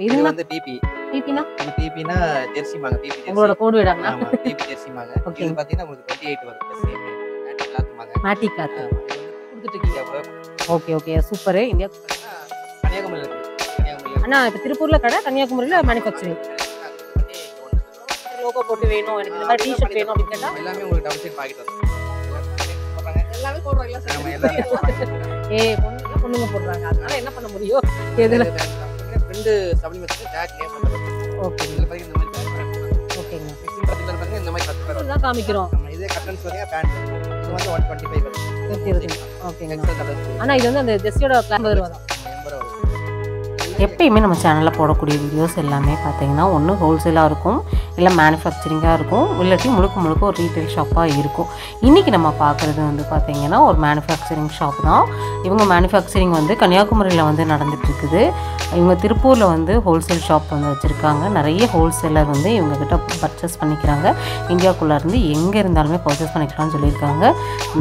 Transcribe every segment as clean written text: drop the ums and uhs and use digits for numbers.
இது வந்து பிபி. பிபினா இது பிபினா ஜெர்சி மாங்க. PP jersey. உங்களோட கோட் வேடாங்க. ஆமா, பிபி ஜெர்சி மாங்க. இது பாத்தீங்கன்னா உங்களுக்கு 28 வரும். எஸ்எம் மேட்டி கிளாத் மாங்க. மேட்டி கிளாத் இது வந்து கொடுத்துட்டு இருக்கீங்க. India okay okay super. India கன்னியாகுமரியில இருக்கு. கன்னியாகுமரியில அண்ணா இப்ப திருப்பூர்ல கடை, கன்னியாகுமரியில மேனுஃபேக்சரிங். லோகோ போட்டு வேணும் எனக்கு இந்த மாதிரி டி-ஷர்ட் வேணும் அப்படி கேட்டா எல்லாமே உங்களுக்கு டபுள் சைடு பாக்கெட் வரும். எல்லாமே போடுறாங்களா சார்? ஆமா, எல்லாமே பொண்ணுங்க போடுறாங்க. அதனால என்ன பண்ண முடியும்? எதுல ஃப்ரெண்ட் சப்ளிமெண்ட்ஸ் டேக் நேம் பண்றது. ஓகே இதுல பாத்தீங்கன்னா இந்த மாதிரி டேக் வரும். ஓகேங்க. மிக்சிங் பத்தில பாத்தீங்கன்னா இந்த மாதிரி 10 பேர் வரும். இதுதான் காமிக்கிறோம். நம்ம இதே கட்டன்ஸ் வரையா பேண்ட். இது வந்து 125 வரும். ஓகேங்க. Extra double side. ஆனா இது வந்து அந்த ஜெஸ்ஸியோட கிளாஸ் வருவாங்க. எப்பயுமே நம்ம சேனலில் போடக்கூடிய வீடியோஸ் எல்லாமே பார்த்தீங்கன்னா ஒன்று ஹோல்சேலாக இருக்கும், இல்லை மேனுஃபேக்சரிங்காக இருக்கும், இல்லாட்டி முழுக்க ஒரு ரீட்டைல் ஷாப்பாக இருக்கும். இன்றைக்கி நம்ம பார்க்குறது வந்து பார்த்திங்கன்னா ஒரு மேனுஃபேக்சரிங் ஷாப் தான். இவங்க மேனுஃபேக்சரிங் வந்து கன்னியாகுமரியில் வந்து நடந்துகிட்ருக்குது. இவங்க திருப்பூரில் வந்து ஹோல்சேல் ஷாப் வந்து வச்சுருக்காங்க. நிறைய ஹோல்சேலர் வந்து இவங்கக்கிட்ட பர்ச்சேஸ் பண்ணிக்கிறாங்க. இந்தியாவுக்குள்ளேருந்து எங்கே இருந்தாலுமே பர்ச்சேஸ் பண்ணிக்கலாம்னு சொல்லியிருக்காங்க.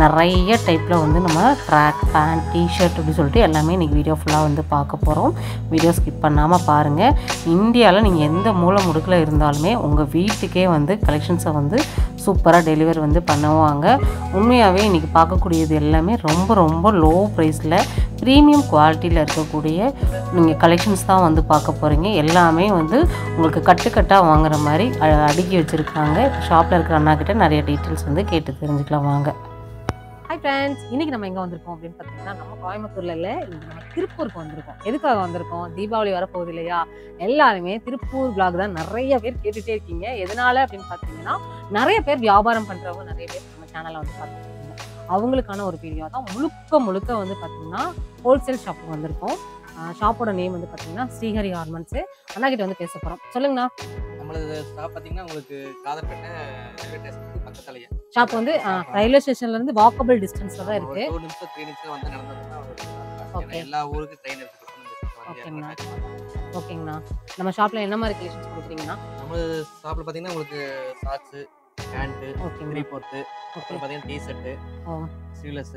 நிறைய டைப்பில் வந்து நம்ம ட்ராக், பேண்ட், டிஷர்ட் அப்படி சொல்லிட்டு எல்லாமே இன்றைக்கி வீடியோ ஃபுல்லாக வந்து பார்க்க போகிறோம். வீடியோ ஸ்கிப் பண்ணாமல் பாருங்கள். இந்தியாவில் நீங்கள் எந்த மூலை முடுக்கில் இருந்தாலுமே உங்கள் வீட்டுக்கே வந்து கலெக்ஷன்ஸை வந்து சூப்பராக டெலிவரி வந்து பண்ணுவாங்க. உண்மையாகவே இன்றைக்கி பார்க்கக்கூடியது எல்லாமே ரொம்ப லோ ப்ரைஸில் ப்ரீமியம் குவாலிட்டியில் இருக்கக்கூடிய நீங்கள் கலெக்ஷன்ஸ் தான் வந்து பார்க்க போகிறீங்க. எல்லாமே வந்து உங்களுக்கு கட்டுக்கட்டாக வாங்குற மாதிரி அடுக்கி வச்சுருக்காங்க. ஷாப்பில் இருக்கிற அண்ணாக்கிட்ட நிறைய டீட்டெயில்ஸ் வந்து கேட்டு தெரிஞ்சுக்கலாம் வாங்க. ஹாய் ஃப்ரெண்ட்ஸ், இன்னைக்கு நம்ம எங்கே வந்திருக்கோம் அப்படின்னு பார்த்தீங்கன்னா நம்ம கோயம்புத்தூர்ல இல்லை, நம்ம திருப்பூருக்கு வந்திருக்கோம். எதுக்காக வந்திருக்கோம்? தீபாவளி வரப்போகுது இல்லையா? எல்லாருமே திருப்பூர் விளாக் தான் நிறைய பேர் கேட்டுகிட்டே இருக்கீங்க. எதனால அப்படின்னு பார்த்தீங்கன்னா நிறைய பேர் வியாபாரம் பண்ணுறவங்க நிறைய பேர் நம்ம சேனலை வந்து பார்த்துருக்கீங்க. அவங்களுக்கான ஒரு வீடியோ தான். முழுக்க வந்து பார்த்தீங்கன்னா ஹோல்சேல் ஷாப்புக்கு வந்திருக்கோம். ஷாப்போட நேம் வந்து பார்த்தீங்கன்னா ஸ்ரீஹரி கார்மெண்ட்ஸு. அண்ணா கிட்ட வந்து பேச போகிறோம். சொல்லுங்கண்ணா. நம்மளது ஸ்டாப் பார்த்தீங்கன்னா உங்களுக்கு காதர்பேட்டை ரயில்வே ஸ்டேஷனுக்கு பக்கத்துலயே. ஷாப் வந்து ரயில்வே ஸ்டேஷன்ல இருந்து வாக்கபிள் டிஸ்டன்ஸ்ல தான் இருக்கு. 2 நிமிஷம் 3 நிமிஷம் வந்து நடந்ததுன்னா ஓகே. எல்லா ஊருக்கு ட்ரெயின் இருக்கு. ஓகேங்கண்ணா. ஓகேங்கண்ணா. நம்ம ஷாப்ல என்ன மாதிரி கலெக்ஷன்ஸ் கொடுக்குறீங்கண்ணா? நம்ம ஷாப்ல பார்த்தீங்கன்னா உங்களுக்கு சாக்ஸ், பேண்ட், ஓகேங்க. 3/4, அப்புறம் பார்த்தீங்கன்னா டி-ஷர்ட், ஸ்லீவ்லெஸ்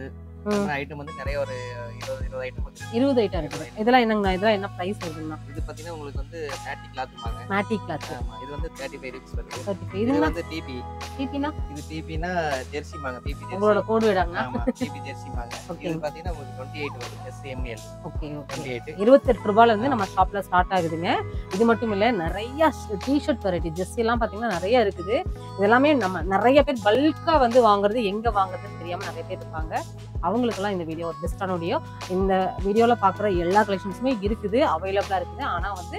ஐட்டம் வந்து நிறைய ஒரு 20 ஐட்டம் இருக்கு. 20 ஐட்டம் இருக்குது. இதெல்லாம் என்னங்கண்ணா? இதெல்லாம் என்ன பிரைஸ் வருதுங்கண்ணா? இது பார்த்தீங்கன்னா உங்களுக்கு வந்து மேட்டி கிளாத் மாங்க. Matty cloth. ஆமா, இது வந்து 35 ரூபீஸ் வருது. 35. இது இது வந்து பிபி. பிபினா இது பிபினா ஜெர்சி மாங்க. PP jersey. உங்களோட கோட் வேடாங்கண்ணா? ஆமா, பிபி ஜெர்சி மாங்க. இது பார்த்தீங்கன்னா உங்களுக்கு 28 வருது. எஸ்எம்எல். ஓகே. 28. 28 ரூபாயில இருந்து நம்ம ஷாப்ல ஸ்டார்ட் ஆகுதுங்க. இது மட்டும் இல்ல, நிறைய டி-ஷர்ட் வெரைட்டி, ஜெர்சி எல்லாம் பாத்தீங்கன்னா நிறைய இருக்குது. இதெல்லாமே நம்ம நிறைய பேர் பல்கா வந்து வாங்குறது, எங்க வாங்குறதுன்னு தெரியாம நிறைய பேர் இருப்பாங்க. அவங்களுக்கெல்லாம் இந்த வீடியோ ஒரு பெஸ்டான வீடியோ. இந்த வீடியோல பாக்குற எல்லா கலெக்ஷன்ஸுமே இருக்குது, அவைலபிளா இருக்குது. ஆனா வந்து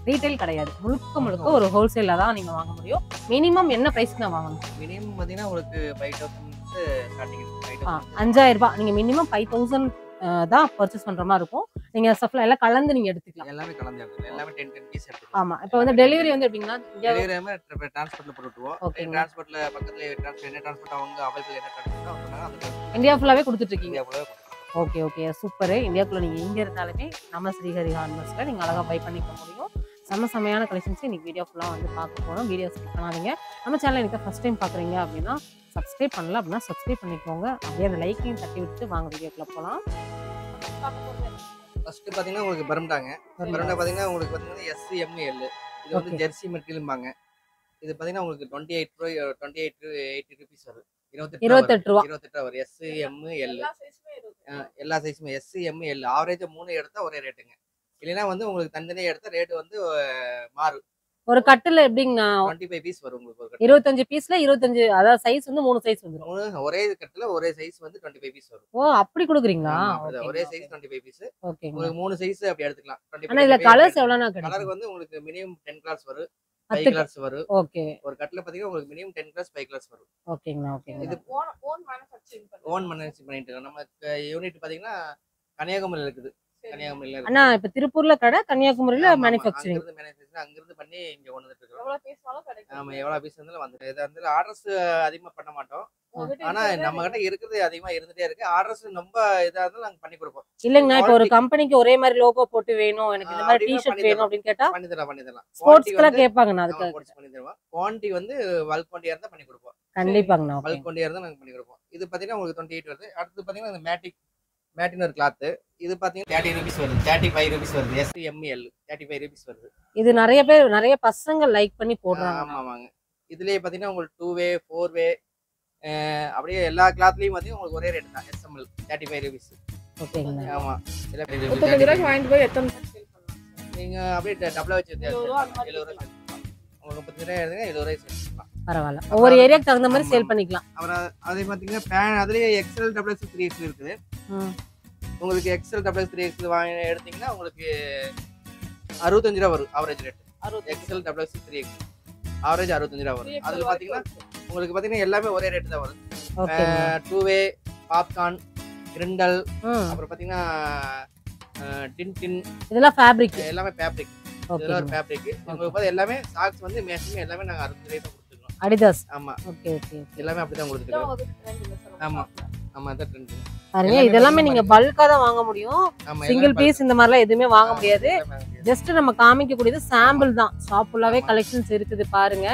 ரீட்டைல் கிடையாது, முழுக்க ஒரு ஹோல்சேல்ல தான் நீங்க வாங்க முடியும். மினிமம் என்ன பிரைஸ்க்கு தான் வாங்கணும்? மினிமம் பார்த்தீங்கன்னா உங்களுக்கு 5000 ஸ்டார்டிங் இருக்கு. 5000 ரூபாய். நீங்க மினிமம் 5000 தான் பர்ச்சேஸ் பண்ற மாதிரி இருக்கும். நீங்க சப்ளை எல்லாம் கலந்து நீங்க எடுத்துக்கலாம். எல்லாமே கலந்து எடுத்துக்கலாம். எல்லாமே 10 பீஸ் எடுத்துக்கலாம். ஆமா. இப்போ வந்து டெலிவரி வந்து எப்படின்னா டெலிவரி டிரான்ஸ்போர்ட்ல போட்டுடுவோம். ஓகே. டிரான்ஸ்போர்ட்ல பக்கத்துல என்ன டிரான்ஸ்போர்ட் அவங்க அவைலபிள் என்ன டிரான்ஸ்போர்ட் அவங்க சொன்னாங்க அது இந்தியா ஃபுல்லாவே கொடுத்துட்டு இருக்கீங்க. இந்தியா ஃபுல்லா. Okay super. இந்தியாக்குள்ள நீங்க எங்க இருந்தாலுமே நம்ம ஸ்ரீஹரி கார்மெண்ட்ஸ்ல நீங்க அழகா பை பண்ணிக்க முடியும். செமையான கலெக்ஷன்ஸ் இன்னைக்கு வீடியோ ஃபுல்லா வந்து பார்க்க போறோம். வீடியோ ஸ்கிப் பண்ணாதீங்க. நம்ம சேனலை இன்னைக்கு ஃபர்ஸ்ட் டைம் பாக்குறீங்க அப்படின்னா சப்ஸ்கிரைப் பண்ணல அப்படின்னா சப்ஸ்கிரைப் பண்ணிக்கோங்க. அப்படியே அந்த லைக்கையும் தட்டி விட்டு வாங்க வீடியோக்குள்ள போலாம். ஃபர்ஸ்ட் பாத்தீங்கன்னா உங்களுக்கு பரம்டாங்க. பரம்டா பாத்தீங்கன்னா உங்களுக்கு வந்து எஸ்எம்எல். இது வந்து ஜெர்சி மெட்டீரியல்பாங்க. இது பாத்தீங்கன்னா உங்களுக்கு 28 ரூபீஸ் வரும். 28 ரூபாய். 28 வரும். எஸ்எம்எல். எல்லா சைஸுமே எஸ்எம்எல். ஆவரேஜா 3 எடுத்தா ஒரே ரேட்டுங்க. இல்லைன்னா வந்து உங்களுக்கு தனித்தனியா எடுத்தா ரேட் வந்து மாறும். ஒரு கட்டுல எப்படிங்கண்ணா? 25 பீஸ் வரும் உங்களுக்கு. 25 பீஸ்ல 25, அதாவது சைஸ் வந்து 3 சைஸ் வந்துரும். ஒரே கட்டுல ஒரே சைஸ் வந்து 25 பீஸ் வரும். ஓ, அப்படி கொடுக்குறீங்களா? ஒரே சைஸ் 25 பீஸ். ஓகேங்க. உங்களுக்கு 3 சைஸ் அப்படி எடுத்துக்கலாம். ஆனா இதுல கலர்ஸ் எவ்வளவுனா கிடைக்கும்? கலருக்கு வந்து உங்களுக்கு மினிமம் 10 கலர்ஸ் வரும். 5 கலர்ஸ் வரும். ஓகே. ஒரு கட்ல பாத்தீங்கன்னா உங்களுக்கு மினிமம் 10 கலர்ஸ் 5 கலர்ஸ் வரும். ஓகேங்கண்ணா. ஓகேங்க. இது ஓன் மேனுஃபேக்சரிங் பண்ணிட்டு இருக்கோம். நம்ம யூனிட் பாத்தீங்கன்னா கன்னியாகுமரியில இருக்குது. கன்னியாகுமரியில இருக்கு. அண்ணா இப்ப திருப்பூர்ல கடை, கன்னியாகுமரியில மேனுஃபேக்சரிங். அங்கிருந்து பண்ணி இங்க கொண்டு வந்துட்டு இருக்கோம். ஆமா, எவ்வளவு பீஸ் இருந்தாலும் வந்து இத வந்து ஆர்டர்ஸ் அதிகமா பண்ண மாட்டோம். ஆனா நம்ம கிட்ட இருக்கிறது அதிகமா இருந்துட்டே இருக்கு. ஆர்டர்ஸ் ரொம்ப இதா இருந்தாலும் நாங்க பண்ணி கொடுப்போம். இல்லங்கண்ணா, இப்ப ஒரு கம்பெனிக்கு ஒரே மாதிரி லோகோ போட்டு வேணும், எனக்கு இந்த மாதிரி டி-ஷர்ட் வேணும் அப்படின்னு கேட்டா பண்ணிடலாம். ஸ்போர்ட்ஸ்க்குலாம் கேட்பாங்கண்ணா. அதுக்கு பண்ணி தருவோம். குவாண்டிட்டி வந்து பல்க் குவாண்டிட்டியா இருந்தா பண்ணி கொடுப்போம். கண்டிப்பாங்கண்ணா. பல்க் குவாண்டிட்டியா இருந்தா நாங்க பண்ணி கொடுப்போம். இது பாத்தீங்கன்னா உங்களுக்கு 28 வருது. அடுத்து பாத்தீங்கன்னா இந்த மேட்டின் ஒரு கிளாத். இது பாத்தீங்கன்னா 30 ரூபீஸ் வருது. 35 ரூபீஸ் வருது. எஸ்எம்எல் 35 ரூபீஸ் வருது. இது நிறைய பசங்க லைக் பண்ணி போடுறாங்க. ஆமாங்க. இதுலயே பாத்தீங்கன்னா உங்களுக்கு 2-வே 4-வே அப்படியே எல்லா கிளாத்லயும் பாத்தீங்கன்னா உங்களுக்கு ஒரே ரேட் தான். SML 35 rupees. ஓகேங்களா? ஆமா. இல்ல 35 ரூபாய்க்கு வாங்கிட்டு போய் எத்தனை சேல் பண்ணலாம்? நீங்க அப்படியே டபுளா வச்சு 70 ரூபாய் உங்களுக்கு 35 ரூபாய் எடுங்க 70 ரூபாய் சேல் பண்ணலாம். பரவாயில்ல. ஒவ்வொரு ஏரியாக்கு தகுந்த மாதிரி சேல் பண்ணிக்கலாம். அப்புறம் அதே பாத்தீங்கன்னா பேன் அதுலயே XL XXL 3XL இருக்குது. உங்களுக்கு XL XXL 3XL வாங்கி எடுத்தீங்கன்னா உங்களுக்கு 65 ரூபாய் வரும் average rate. XL XXL 3XL average 65 ரூபாய் வரும். அதுல பாத்தீங்கன்னா உங்களுக்கு பாத்தீங்கன்னா எல்லாமே ஒரே ரேட் தான் வரும். 2-வே பாப்கார்ன் கிரிண்டல் அப்புறம் பாத்தீங்கன்னா டின் இதெல்லாம் ஃபேப்ரிக், எல்லாமே ஃபேப்ரிக். இதெல்லாம் ஒரு ஃபேப்ரிக். உங்களுக்கு பாத்தீங்க எல்லாமே சாக்ஸ் வந்து மேக்ஸிமம் எல்லாமே நாங்க 60 ரூபாய்க்கு கொடுத்துறோம். அடிடாஸ். ஆமா. Okay okay. எல்லாமே அப்படி தான் கொடுத்துறோம். ஆமா ஆமா அத ட்ரெண்ட். பாருங்க இதெல்லாம் நீங்க பல்கா தான் வாங்க முடியும். சிங்கிள் பீஸ் இந்த மாதிரிலாம் எதுவுமே வாங்க முடியாது. ஜஸ்ட் நம்ம காமிக்க கூடியது சாம்பிள் தான். ஷாப் ஃபுல்லாவே கலெக்ஷன்ஸ் இருக்குது பாருங்க.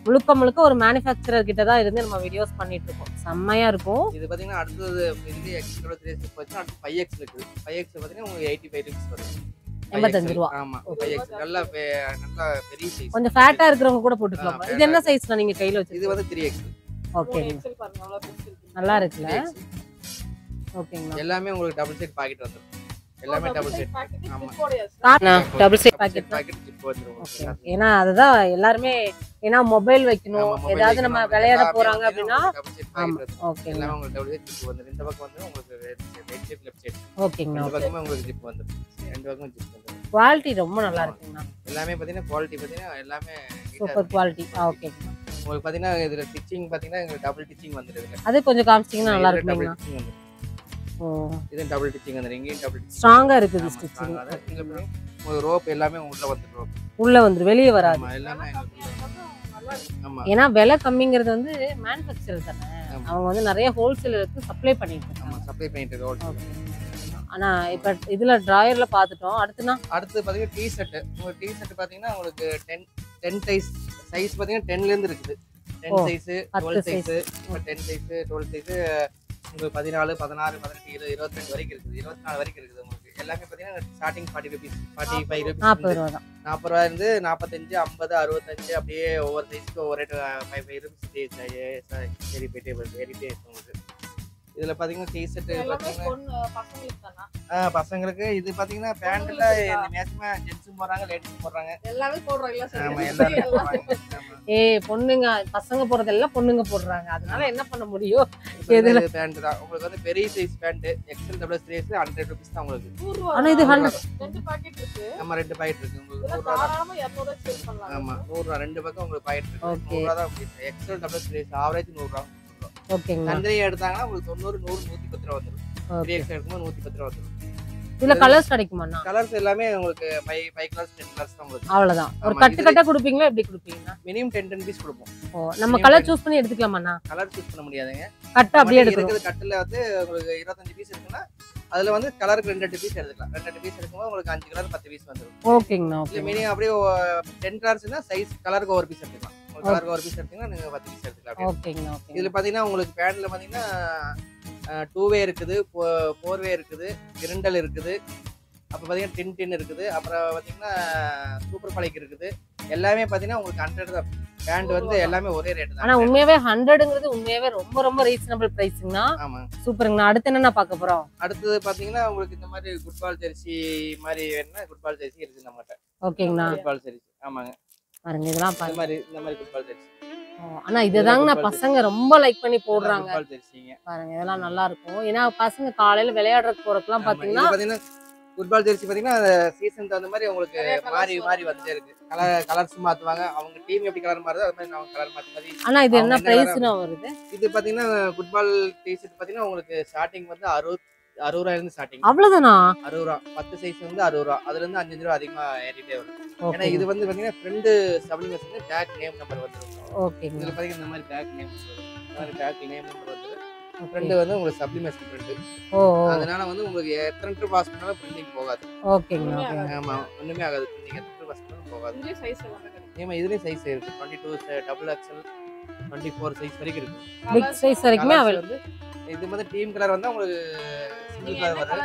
முழுக்க ஒரு மேனுஃபேக்சரர் கிட்ட தான் இருந்து நம்ம வீடியோஸ் பண்ணிட்டு இருக்கோம். செம்மையா இருக்கும். இது பாத்தீங்கன்னா அடுத்தது இதுலயே எக்ஸ்ட்ரா 3 போச்சுனா அடுத்து 5X இருக்கு. 5X பாத்தீங்கன்னா உங்களுக்கு 85 rupees வரும். 85 ரூபாய். ஆமா 5X நல்ல பெரிய சைஸ். கொஞ்சம் ஃபேட்டா இருக்கிறவங்க கூட போட்டுக்கலாம். இது என்ன சைஸ்ல நீங்க கையில வச்சிருக்கீங்க? இது வந்து 3X. ஓகே. நல்லா இருக்குல? ஓகேங்க. எல்லாமே உங்களுக்கு டபுள் சைடு பாக்கெட் வந்துரும். எல்லாமே டபுள் சைடு. ஆமா. டபுள் சைடு பாக்கெட் ஜிப் வந்துரும். ஓகே. ஏனா அதுதான் எல்லாரும் ஏனா மொபைல் வைக்கணும். ஏதாவது நம்ம விளையாட போறாங்க அப்படினா ஆமா. ஓகே. எல்லாமே உங்களுக்கு டபுள் சைடு ஜிப் வந்துரும். இந்த பக்கம் வந்து உங்களுக்கு ரைட் சைடு லெஃப்ட் சைடு. ஓகேங்க. இந்த பக்கமே உங்களுக்கு ஜிப் வந்துரும். ரெண்டு பக்கமும் ஜிப் வந்துரும். குவாலிட்டி ரொம்ப நல்லா இருக்குங்க. எல்லாமே பாத்தீங்கன்னா குவாலிட்டி பாத்தீங்கன்னா எல்லாமே சூப்பர் குவாலிட்டி. ஓகே. உங்களுக்கு பாத்தீங்கன்னா இதுல ஸ்டிச்சிங் பாத்தீங்கன்னா உங்களுக்கு டபுள் ஸ்டிச்சிங் வந்துருது. அது கொஞ்சம் காமிச்சீங்கன்னா நல்லா இருக்குங்க. ஓ இது டபுள் ஸ்டிச்சிங் வந்துரும். இங்கேயும் டபுள் ஸ்ட்ராங்கா இருக்குது ஸ்டிச்சிங். ஒரு ரோப் எல்லாமே உள்ள வந்துரும். உள்ள வந்து வெளிய வராது. ஆமா எல்லாமே ஆமா. ஏனா விலை கம்மிங்கிறது வந்து மேனுஃபேக்சரர் தானே. அவங்க வந்து நிறைய ஹோல்சேலருக்கு சப்ளை பண்ணிட்டு இருக்காங்க. ஆமா சப்ளை பண்ணிட்டு இருக்காங்க. ஆனா இப்ப இதுல டிராயர்ல பாத்துட்டோம். அடுத்து பாத்தீங்கன்னா டீ-ஷர்ட். உங்க டீ-ஷர்ட் பாத்தீங்கன்னா உங்களுக்கு 10 சைஸ் பாத்தீங்கன்னா 10ல இருந்து இருக்குது. 10 சைஸ் 12 சைஸ் 10 சைஸ் 12 சைஸ் உங்களுக்கு 14 16 18 20 22 வரைக்கும் இருக்குது. 24 வரைக்கும் இருக்குது. உங்களுக்கு எல்லாமே பாத்தீங்கன்னா ஸ்டார்டிங் 40 rupees 45 rupees 40 ரூபாய் தான். 40 ரூபாயில இருந்து 45 50 65 அப்படியே ஒவ்வொரு சைஸ்க்கு ஒவ்வொரு ரேட் 5 rupees சரி போயிட்டே ஏறிட்டே இருக்கும் உங்களுக்கு. இதுல பாத்தீங்கன்னா டீ-ஷர்ட் பாத்தீங்கன்னா பசங்களுக்கு இது பாத்தீங்கன்னா பேண்ட்ல மேக்ஸிமம் ஜென்ஸும் போறாங்க லேடிஸும் போறாங்க. எல்லாமே போடுறாங்க. ஆமா எல்லாமே போடுறாங்க. பொண்ணுங்க பசங்க போறதெல்லாம் பொண்ணுங்க போடுறாங்க. அதனால என்ன பண்ண முடியும்? எதுல பேண்ட் தான் உங்களுக்கு வந்து பெரிய size pant XL XXL 3X 100 rupees தான் உங்களுக்கு. ஆனா இது 100 ரெண்டு பாக்கெட் இருக்கு. நம்ம ரெண்டு பாக்கெட் இருக்கு உங்களுக்கு. 100 தாராளமா 200 சேல் பண்ணலாம். ஆமா 100 ரூபாய் ரெண்டு பக்கம் உங்களுக்கு பாக்கெட் இருக்கு. 100 ரூபாய் தான் XL XXL 3X ஆவரேஜ் 100 ரூபாய். ஓகேங்க. சந்திரியா எடுத்தாங்கன்னா உங்களுக்கு 90 100 110 ரூபாய் வந்துரும். 3X எடுக்கும்போது 110 ரூபாய் வந்துரும். இதுல கலர்ஸ் கிடைக்குமாண்ணா? கலர்ஸ் எல்லாமே உங்களுக்கு 5 கலர்ஸ் 10 கலர்ஸ் தான் உங்களுக்கு. அவ்வளவுதான். ஒரு கட்டா கொடுப்பீங்களா எப்படி கொடுப்பீங்க? மினிமம் 10 பீஸ் கொடுப்போம். ஓ நம்ம கலர் சூஸ் பண்ணி எடுத்துக்கலாமாண்ணா? கலர் சூஸ் பண்ண முடியாதுங்க. கட்ட அப்படியே எடுக்கணும். இருக்குது கட்டல வந்து உங்களுக்கு 25 பீஸ் இருக்குன்னா அதுல வந்து கலருக்கு 2 பீஸ் எடுத்துக்கலாம். 2 பீஸ் எடுக்கும்போது உங்களுக்கு 5 கலர் 10 பீஸ் வந்துரும். ஓகேங்கண்ணா. ஓகே. மினிமம் அப்படியே 10 கலர்ஸ்னா சைஸ் கலருக்கு ஒரு பீஸ் எடுத்துக்கலாம். கலருக்கு ஒரு பீஸ் எடுத்தீங்கன்னா நீங்க 10 பீஸ் எடுத்துக்கலாம். ஓகேங்கண்ணா. ஓகே. இதுல பாத்தீங்கன்னா உங்களுக்கு பேண்ட்ல பாத்தீங்கன்னா 2-வே இருக்குது, 4-வே இருக்குது, கிரிண்டல் இருக்குது, அப்போ பார்த்தீங்கன்னா டின் இருக்குது, அப்புறம் பார்த்தீங்கன்னா சூப்பர் பழைக்கு இருக்குது. எல்லாமே பார்த்தீங்கன்னா உங்களுக்கு 100 தான். பேண்ட் வந்து எல்லாமே ஒரே ரேட் தான். ஆனா உண்மையாவே 100ங்கிறது உண்மையாவே ரொம்ப ரொம்ப ரீசனபிள் பிரைஸ்ங்கண்ணா. ஆமா சூப்பருங்கண்ணா. அடுத்து என்ன பார்க்க போறோம்? அடுத்தது பார்த்தீங்கன்னா உங்களுக்கு இந்த மாதிரி ஃபுட்பால் ஜெர்சி மாதிரி வேணும்னா ஃபுட்பால் ஜெர்சி இருக்கு நம்மகிட்ட. ஓகேங்கண்ணா. ஃபுட்பால் ஜெர்சி ஆமாங்க. பாருங்க இதெல்லாம் பாருங்க. இந்த மாதிரி ஃபுட்பால் ஜெர்சி. ஆனா இதுதாங்கண்ணா பசங்க ரொம்ப லைக் பண்ணி போடுறாங்க. ஃபுட்பால் ஜெர்சிங்க பாருங்க இதெல்லாம் நல்லா இருக்கும். ஏன்னா பசங்க காலையில விளையாடுறதுக்கு போறதுக்குலாம் பாத்தீங்கன்னா ஃபுட்பால் ஜெர்சி பாத்தீங்கன்னா சீசன் தகுந்த மாதிரி உங்களுக்கு மாறி வந்துட்டே இருக்கு. கலர்ஸ் மாத்துவாங்க. அவங்க டீம் எப்படி கலர் மாறுதோ அது மாதிரி அவங்க கலர் மாத்தி மாதிரி. ஆனா இது என்ன பிரைஸ்னா வருது? இது பாத்தீங்கன்னா ஃபுட்பால் டி-ஷர்ட் பாத்தீங்கன்னா உங்களுக்கு ஸ்டார்டிங் வந்து 60 ரூபாயில இருந்து ஸ்டார்டிங். அவ்வளவுதானா? 60 ரூபாய். 10 சைஸ் வந்து 60 ரூபாய். அதுல இருந்து 5 ரூபாய் அதிகமா ஏறிட்டே வரும். ஏன்னா இது வந்து பாத்தீங்கன்னா ஃப்ரண்ட் சப்ளிமெண்ட்ஸ் வந்து டேக் நேம் நம்பர் வந்துரும். ஓகே. இதுல பாத்தீங்கன்னா இந்த மாதிரி டேக் நேம் வரும். இந்த மாதிரி டேக் நேம் நம்பர் வந்துரும். ஃப்ரண்ட் வந்து உங்களுக்கு சப்ளிமெண்ட்ஸ் ஃப்ரண்ட். அதனால வந்து உங்களுக்கு எத்தனை ட்ரிப் வாஷ் பண்ணாலும் பிரிண்டிங் போகாது. ஓகேங்க. ஆமா ஒண்ணுமே ஆகாது. பிரிண்டிங் எத்தனை ட்ரிப் வாஷ் பண்ணாலும் போகாது. இந்த சைஸ் எல்லாம் இருக்கு. ஏமா இதுலயே சைஸ் இருக்கு. 22 டபுள் எக்ஸ்எல் 24 சைஸ் வரைக்கும் இருக்கு. பிக் சைஸ் வரைக்குமே வந்து இது மாதிரி டீம் கலர் வந்தா உங்களுக்கு சிங்கிள் கலர் வரும்.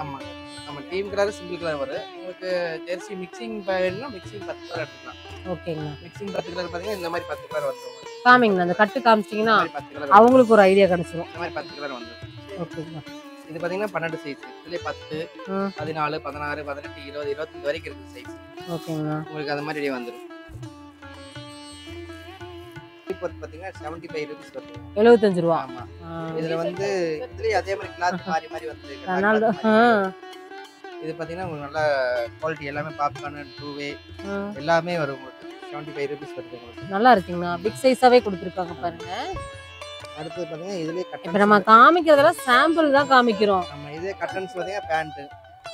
ஆமா நம்ம டீம் கலர் சிங்கிள் கலர் வரும். உங்களுக்கு ஜெர்சி மிக்சிங் வேணும்னா மிக்சிங் 10 கலர் எடுத்துக்கலாம். ஓகேங்கண்ணா. மிக்சிங் 10 கலர் பார்த்தீங்கன்னா இந்த மாதிரி 10 கலர் வந்துடும். காமிங்கண்ணா, அந்த கட்டு காமிச்சிங்கன்னா இந்த மாதிரி 10 கலர் அவங்களுக்கு ஒரு ஐடியா கிடைச்சிரும். இந்த மாதிரி 10 கலர் வந்துடும். ஓகேங்கண்ணா. இது பார்த்தீங்கன்னா 12 சைஸ். இதுலேயே 10, 14, 16, 18, 20, 25 வரைக்கும் இருக்குது சைஸ். ஓகேங்கண்ணா. உங்களுக்கு அந்த மாதிரி வந்துடும். இப்போ பார்த்தீங்கன்னா 75 ரூபீஸ் வருது. 75 ரூபா. ஆமா. இதுல வந்து இதுலயே அதே மாதிரி கிளாத் மாறி மாறி வந்து ரொனால்டோ. இது பார்த்தீங்கன்னா உங்களுக்கு நல்ல குவாலிட்டி எல்லாமே பாப்கார்ன், டூவே எல்லாமே வரும் உங்களுக்கு. 75 ரூபீஸ் வருது உங்களுக்கு. நல்லா இருக்குங்கண்ணா. பிக் சைஸாவே கொடுத்துருக்காங்க பாருங்க. அடுத்து பார்த்தீங்கன்னா இதுலயே இப்போ கட்டன்ஸ். நம்ம காமிக்கிறதெல்லாம் சாம்பிள் தான் காமிக்கிறோம். நம்ம இதே கட்டன்ஸ் பார்த்தீங்கன்னா பேண்ட்.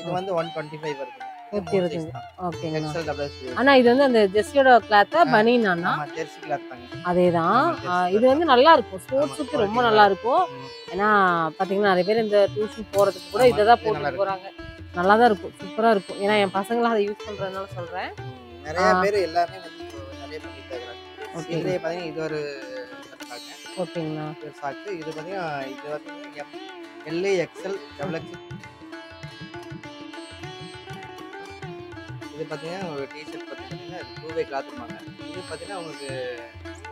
இது வந்து 125 வருது. ஓகேங்க. XL double X. ஆனா இது வந்து அந்த ஜெர்சியோட கிளாத்தா பனியனா? ஆமா ஜெர்சி கிளாத் தாங்க. அதேதான். இது வந்து நல்லா இருக்கும். ஸ்போர்ட்ஸுக்கு ரொம்ப நல்லா இருக்கும். ஏன்னா பாத்தீங்கன்னா நிறைய பேர் இந்த டியூஷன் போறதுக்கு கூட இதை தான் போட்டு போறாங்க. நல்லா தான் இருக்கும். சூப்பரா இருக்கும். ஏன்னா என் பசங்களாம் அதை யூஸ் பண்றதுனால சொல்றேன். நிறைய பேர் எல்லாமே வந்து நிறைய பண்ணிட்டு இருக்காங்க. இதுலயே பார்த்தீங்கன்னா இது ஒரு சாக்கு. ஓகேங்கண்ணா. இது சாக்கு. இது பார்த்தீங்கன்னா இது வந்து எல்ஏ எக்ஸ்எல் டபுள் எக்ஸ். இது பார்த்தீங்கன்னா ஒரு டிஷர்ட் பார்த்தீங்கன்னா இது டூவே கிளாத்துமாங்க. இது பார்த்தீங்கன்னா உங்களுக்கு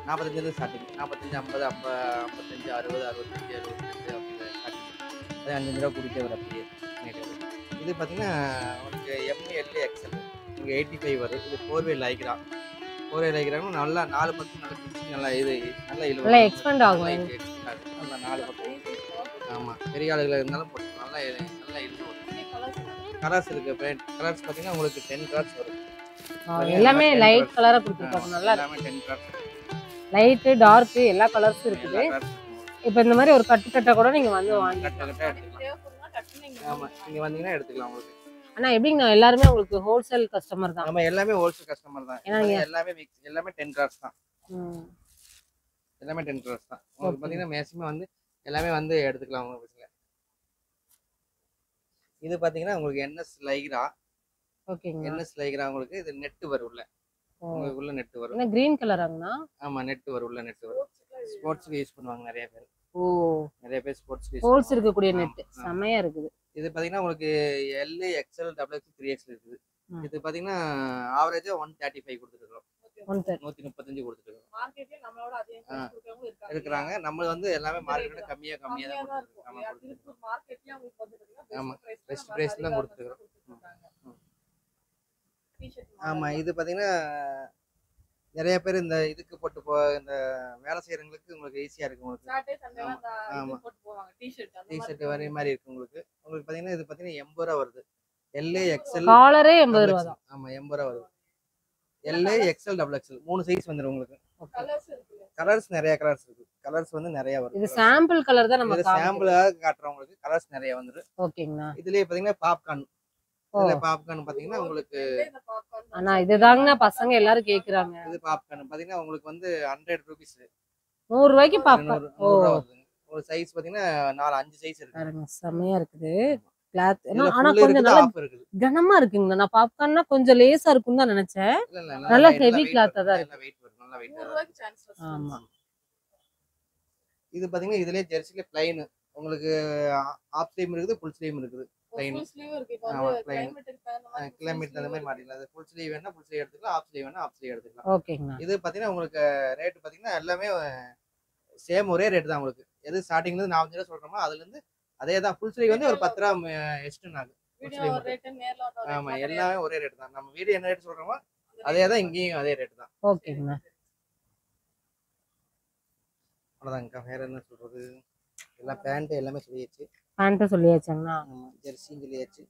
45 ஸ்டார்டிங். 45, 50, 55, 60, 65, 65 அப்படி ஸ்டார்டிங். அது 5 ரூபா கூட்டிகிட்டே வர அப்படியே. இது பார்த்தீங்கன்னா உங்களுக்கு எம்ஏஎல்ஏ எக்ஸ்எல். உங்களுக்கு 85 வரும். இது 4வே லைக்ரா. 4வே லைக்ரானா நல்லா 4 பக்கம் நல்லா பிடிச்சி நல்லா இது நல்லா இழுவும். நல்லா எக்ஸ்பெண்ட் ஆகும். எக்ஸ்பெண்ட் ஆகும். நல்லா 4 பக்கம். ஆமாம் பெரிய ஆளுகள் இருந்தாலும் போட்டு நல்லா நல்லா இழுவும். கலர்ஸ் இருக்கு. கலர்ஸ் பார்த்தீங்கன்னா உங்களுக்கு 10 கலர்ஸ் வரும். எல்லாமே லைட் கலரா கொடுத்துருக்காங்க. நல்லா எல்லாமே 10 கலர்ஸ். லைட்டு டார்க்கு எல்லா கலர்ஸும் இருக்குது. இப்போ இந்த மாதிரி ஒரு கட்டு கட்டை கூட நீங்க வந்து வாங்கி ஆமா நீங்க வந்தீங்கன்னா எடுத்துக்கலாம் உங்களுக்கு. ஆனா எப்படிங்கண்ணா எல்லாருமே உங்களுக்கு ஹோல்சேல் கஸ்டமர் தான்? நம்ம எல்லாமே ஹோல்சேல் கஸ்டமர் தான். எல்லாமே மிக்ஸ் எல்லாமே 10 கலர்ஸ் தான். எல்லாமே 10 கலர்ஸ் தான். உங்களுக்கு பார்த்தீங்கன்னா மேக்ஸிமம் வந்து எல்லாமே வந்து எடுத்துக்கலாம் உங்களுக்கு. இது பார்த்தீங்கன்னா உங்களுக்கு என்எஸ் லைக்ரா. ஓகேங்க. என்எஸ் லைக்ரா உங்களுக்கு இது நெட் வரும் உள்ள. உங்களுக்கு உள்ள நெட் வரும். என்ன கிரீன் கலராங்கண்ணா? ஆமா நெட் வரும் உள்ள நெட் வரும். ஸ்போர்ட்ஸ்க்கு யூஸ் பண்ணுவாங்க நிறைய பேர். ஓ நிறைய பேர் ஸ்போர்ட்ஸ்க்கு ஹோல்ஸ் இருக்கக்கூடிய நெட் செமையா இருக்குது. இது பார்த்தீங்கன்னா உங்களுக்கு எல்ஏ எக்ஸ்எல் டபுள் எக்ஸ் 3X இருக்குது. இது பார்த்தீங்கன்னா ஆவரேஜா 135 கொடுத்துருக்கோம். 135 கொடுத்துருக்கோம். மார்க்கெட்ல நம்மளோட அதே கொடுக்கறவங்க இருக்காங்க. நம்ம வந்து எல்லாமே மார்க்கெட்ல கம்மியா தான் கொடுத்துருக்கோம். ஆமா திருப்பூர் மார்க்கெட்ல உங்களுக்கு வந்து ஆமா பெஸ்ட் பிரைஸ் தான் கொடுத்துருக்கோம். ஆமா இது பார்த்தீங்கன்னா நிறைய பேர் இந்த இதுக்கு போட்டு இந்த வேலை செய்யறவங்களுக்கு உங்களுக்கு ஈஸியா இருக்கு. உங்களுக்கு டிஷர்ட் வர மாதிரி இருக்கு. உங்களுக்கு பார்த்தீங்கன்னா இது பார்த்தீங்கன்னா 80 ரூபா வருது. எல்ஏ எக்ஸ்எல் காலரே 80 ரூபா தான். ஆமா 80 ரூபா வருது. எல்ஏ எக்ஸ்எல் டபுள் எக்ஸ்எல் 3 சைஸ் வந்துரும் உங்களுக்கு. கலர்ஸ் நிறைய கலர்ஸ் இருக்கு. கலர்ஸ் வந்து நிறைய வரும். இது சாம்பிள் கலர் தான் நம்ம சாம்பிளாக காட்டுறவங்களுக்கு கலர்ஸ் நிறைய வந்துரும். ஓகேங்கண்ணா. இதுலயே பாத்தீங்கன்னா பாப்கார்ன். இதுல பாப்கார்ன் பாத்தீங்கன்னா உங்களுக்கு அண்ணா இதுதாங்கண்ணா பசங்க எல்லாரும் கேக்குறாங்க. இது பாப்கார்ன் பாத்தீங்கன்னா உங்களுக்கு வந்து 100 ரூபீஸ். 100 ரூபாய்க்கு பாப்கார்ன். ஒரு சைஸ் பாத்தீங்கன்னா 4-5 சைஸ் இருக்கு. பாருங்க செமையா இருக்குது. கிளாத் ஆனா கொஞ்சம் நல்லா கனமா இருக்குங்க. நான் பாப்கார்ன்னா கொஞ்சம் லேசா இருக்கும்னு தான் நினைச்சேன். நல்ல ஹெவி கிளாத்தா தான் இருக்கு. வெயிட் வரும். நல்ல வெயிட். ஆமா இது பாத்தீங்கன்னா இதுலயே ஜெர்சில ப்ளைன் உங்களுக்கு ஆஃப் ஸ்லீவ் இருக்குது, ஃபுல் ஸ்லீவ் இருக்குது. ப்ளைன் கிலோமீட்டர் அந்த மாதிரி மாட்டிக்கலாம். அது ஃபுல் ஸ்லீவ் வேணா ஃபுல் ஸ்லீவ் எடுத்துக்கலாம், ஆஃப் ஸ்லீவ் வேணா ஆஃப் ஸ்லீவ் எடுத்துக்கலாம். ஓகேங்கண்ணா. இது பாத்தீங்கன்னா உங்களுக்கு ரேட் பாத்தீங்கன்னா எல்லாமே சேம் ஒரே ரேட் தான். உங்களுக்கு எது ஸ்டார்டிங்ல இருந்து 45 ரூபா சொல்றோமோ அதுல இருந்து அதே தான். ஃபுல் ஸ்லீவ் வந்து ஒரு 10 ரூபா எக்ஸ்ட்ரா ஆகும். ஆமா எல்லாமே ஒரே ரேட் தான். நம்ம வீடியோ என்ன ரேட் சொல்றோமோ அதே தான் இங்கேயும் அதே ரேட் தான். ஓகேங்கண்ணா. அவ்வளோதாங்கக்கா. வேற என்ன சொல்றது? எல்லாம் பேண்ட் எல்லாமே சொல்லியாச்சு. பேண்ட் சொல்லியாச்சுங்கண்ணா. ஜெர்சியும் சொல்லியாச்சு.